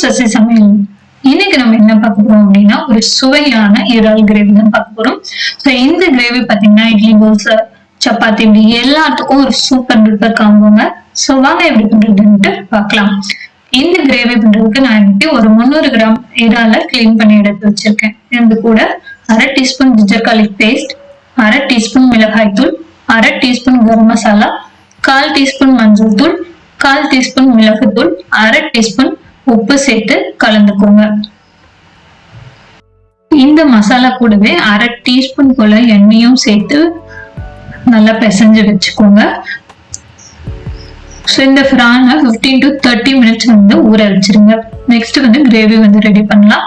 சசி சமையல். இன்னைக்கு நம்ம என்ன பார்க்க போறோம் அப்படின்னா ஒரு சுவையான இறால் கிரேவி தான் பார்க்க போறோம். ஸோ இந்த கிரேவி பார்த்தீங்கன்னா இட்லி, தோசை, சப்பாத்தி இப்படி எல்லாத்துக்கும் ஒரு சூப்பர் டூப்பர் காம்போங்க. ஸோ வாங்க எப்படி பண்றதுன்ட்டு பார்க்கலாம். இந்த கிரேவி பண்றதுக்கு நான் இன்னைக்கு ஒரு 300 கிராம் இறாலை கிளீன் பண்ணி எடுத்து வச்சிருக்கேன். இது கூட 1/2 teaspoon ginger garlic paste, 1/2 teaspoon மிளகாய் தூள், 1/2 டீஸ்பூன் கரம் மசாலா, 1/4 டீஸ்பூன் மஞ்சள் தூள், 1/4 டீஸ்பூன் மிளகு தூள், 1/2 டீஸ்பூன் உப்பு சேர்த்து கலந்துக்கோங்க. இந்த மசாலா கூடவே 1/2 டீஸ்பூன் போல எண்ணெயும் சேர்த்து நல்லா பிசைஞ்சு வச்சுக்கோங்க. ஸோ இந்த ஃப்ரானை 15 to 30 மினிட்ஸ் வந்து ஊற வச்சிருங்க. நெக்ஸ்ட் வந்து கிரேவி வந்து ரெடி பண்ணலாம்.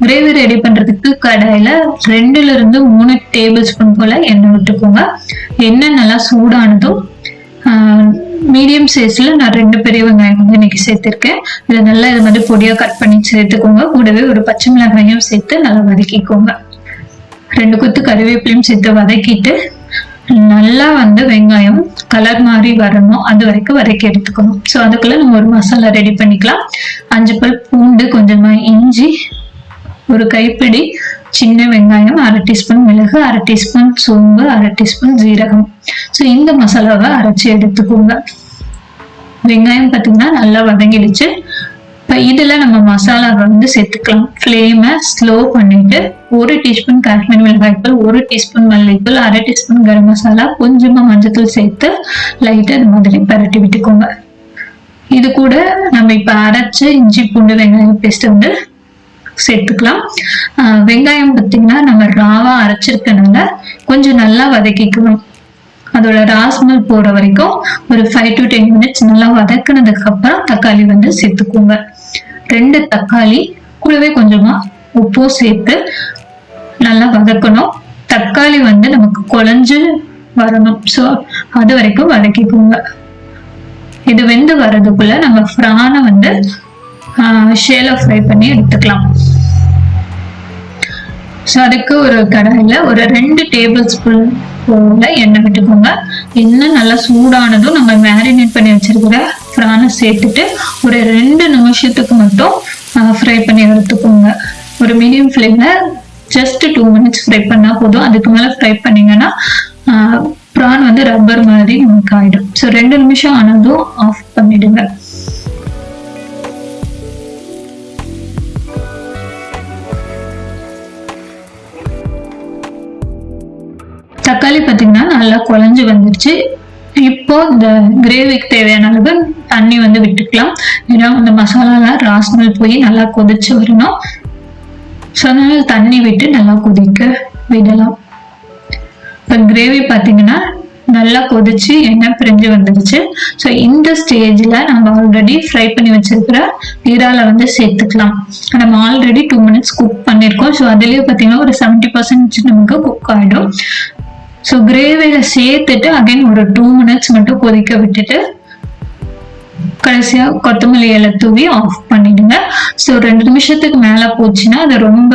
கிரேவி ரெடி பண்றதுக்கு கடாயில 2 to 3 டேபிள் ஸ்பூன் போல எண்ணெய் விட்டுக்கோங்க. எண்ணெய் நல்லா சூடானதும் மீடியம் சைஸ்ல நான் 2 பெரிய வெங்காயம் வந்து இன்னைக்கு சேர்த்திருக்கேன். இதை நல்லா இது மாதிரி பொடியா கட் பண்ணி சேர்த்துக்கோங்க. கூடவே ஒரு பச்சை மிளகாயும் சேர்த்து நல்லா வதக்கிக்கோங்க. 2 கொத்து கறிவேப்பிலையும் சேர்த்து வதக்கிட்டு நல்லா வந்து வெங்காயம் கலர் மாதிரி வரணும், அது வரைக்கும் வதக்கி எடுத்துக்கணும். ஸோ அதுக்குள்ள நம்ம ஒரு மசாலா ரெடி பண்ணிக்கலாம். 5 பல் பூண்டு, கொஞ்சமா இஞ்சி, ஒரு கைப்பிடி சின்ன வெங்காயம், 1/2 டீஸ்பூன் மிளகு, 1/2 டீஸ்பூன் சோம்பு, 1/2 டீஸ்பூன் ஜீரகம். ஸோ இந்த மசாலாவை அரைச்சி எடுத்துக்கோங்க. வெங்காயம் பார்த்தீங்கன்னா நல்லா வதங்கிடுச்சு. இப்போ இதில் நம்ம மசாலாவை வந்து சேர்த்துக்கலாம். ஃப்ளேமை ஸ்லோ பண்ணிட்டு 1 டீஸ்பூன் காஷ்மீர் மிளகாய்த்தூள், 1 டீஸ்பூன் மல்லித்தூள், 1/2 டீஸ்பூன் கரம் மசாலா, கொஞ்சமா மஞ்சத்தூள் சேர்த்து லைட்டா இந்த மாதிரி பரட்டி விட்டுக்கோங்க. இது கூட நம்ம இப்ப அரைச்ச இஞ்சி பூண்டு வெங்காயம் பேஸ்ட் வந்து சேர்த்துக்கலாம். வெங்காயம் பார்த்தீங்கன்னா நம்ம ராவா அரைச்சிருக்கனால கொஞ்சம் நல்லா வதக்கிக்கணும். அதோட ராஸ்மல் போற வரைக்கும் ஒரு 5 to 10 மினிட்ஸ் நல்லா வதக்குனதுக்கு அப்புறம் தக்காளி வந்து சேர்த்துக்கோங்க. 2 தக்காளி கூடவே கொஞ்சமா உப்பும் சேர்த்து நல்லா வதக்கணும். தக்காளி வந்து நமக்கு குழஞ்சு வரணும். ஸோ அது வரைக்கும் வதக்கிக்கோங்க. இது வெந்து வர்றதுக்குள்ள நம்ம ஃப்ரானை வந்து ஷேலோ ஃப்ரை பண்ணி எடுத்துக்கலாம். ஸோ அதுக்கு ஒரு கடாயில ஒரு 2 டேபிள் ஸ்பூன் போல எண்ணெய் விட்டுக்கோங்க. எண்ணெய் நல்லா சூடானதும் நம்ம மேரினேட் பண்ணி வச்சிருக்கிற ஃப்ரானை சேர்த்துட்டு ஒரு 2 நிமிஷத்துக்கு மட்டும் ஃப்ரை பண்ணி எடுத்துக்கோங்க. ஒரு மீடியம் ஃப்ளேம்ல ஜஸ்ட் 2 மினிட்ஸ் ஃப்ரை பண்ணா போதும். அதுக்கு மேல ஃப்ரை பண்ணீங்கன்னா ப்ரான் வந்து ரப்பர் மாதிரி நமக்கு ஆயிடும். ஸோ 2 நிமிஷம் ஆனதும் ஆஃப் பண்ணிடுங்க. தக்காளி பார்த்தீங்கன்னா நல்லா குழஞ்சு வந்துருச்சு. இப்போ இந்த கிரேவிக்கு தேவையான அளவு தண்ணி வந்து விட்டுக்கலாம். ஏன்னா இந்த மசாலாலாம் ராஸ்மல் போய் நல்லா கொதிச்சு வரணும். ஸோ அதனால தண்ணி விட்டு நல்லா கொதிக்க விடலாம். இப்போ கிரேவி பார்த்தீங்கன்னா நல்லா கொதிச்சு எண்ணெய் பிரிஞ்சு வந்துருச்சு. ஸோ இந்த ஸ்டேஜ்ல நம்ம ஆல்ரெடி ஃப்ரை பண்ணி வச்சிருக்கிற இறாலை வந்து சேர்த்துக்கலாம். நம்ம ஆல்ரெடி 2 மினிட்ஸ் குக் பண்ணியிருக்கோம். ஸோ அதுலேயே பார்த்தீங்கன்னா ஒரு 70% நமக்கு குக் ஆகிடும். ஸோ கிரேவியில சேர்த்துட்டு அகைன் ஒரு 2 மினிட்ஸ் மட்டும் கொதிக்க விட்டுட்டு கடைசியா கொத்தமல்லி இலை தூவி ஆஃப் பண்ணிடுங்க. ஸோ 2 நிமிஷத்துக்கு மேல போச்சுன்னா அது ரொம்ப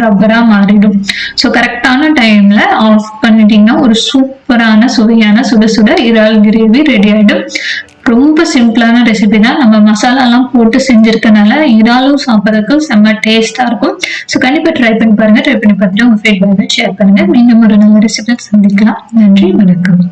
ரப்பரா மாறிடும். ஸோ கரெக்டான டைம்ல ஆஃப் பண்ணிட்டீங்கன்னா ஒரு சூப்பரான சுவையான சுட சுட இறால் கிரேவி ரெடி ஆயிடும். ரொம்ப சிம்பிளான ரெசிபி தான். நம்ம மசாலாலாம் போட்டு செஞ்சிருக்கனால இறாலும் சாப்பிட்றதுக்கு செம்ம டேஸ்டா இருக்கும். ஸோ கண்டிப்பா ட்ரை பண்ணி பாருங்க. ட்ரை பண்ணி பார்த்துட்டு உங்க ஃபீட்பேக் ஷேர் பண்ணுங்க. மீண்டும் ஒரு நல்ல ரெசிபி சந்திக்கலாம். நன்றி, வணக்கம்.